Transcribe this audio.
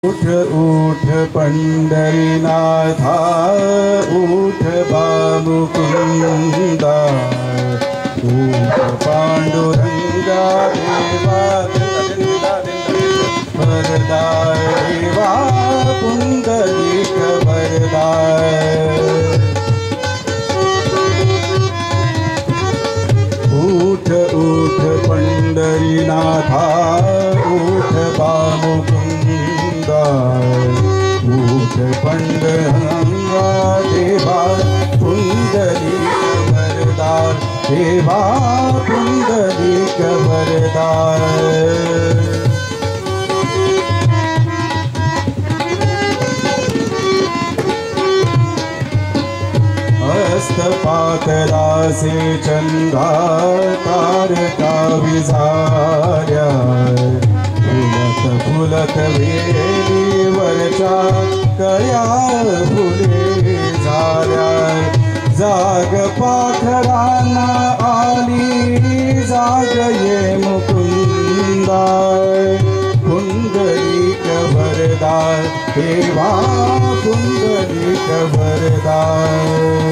उठ उठ पंढरीनाथा, उठ मुकुंदा, उठ पांडुरंगा देवा वरदाय, देवा पुंडलिक वरदाय। उठ उठ पंढरीनाथा, उठ मुकुंदा, उठ पंडरंगा देवा पुंडलिक वरदाय, देवा पुंडलिक वरदाय। हस्तपातलासे चंद्रा तारका विझाल्या, फुलत फुलत वेलीवरच्या कळ्या फुले झाल्या। जाग पाखरांना आली, जाग ये मुकुंदा, पुंडलिक वरदाय, देवा पुंडलिक वरदाय।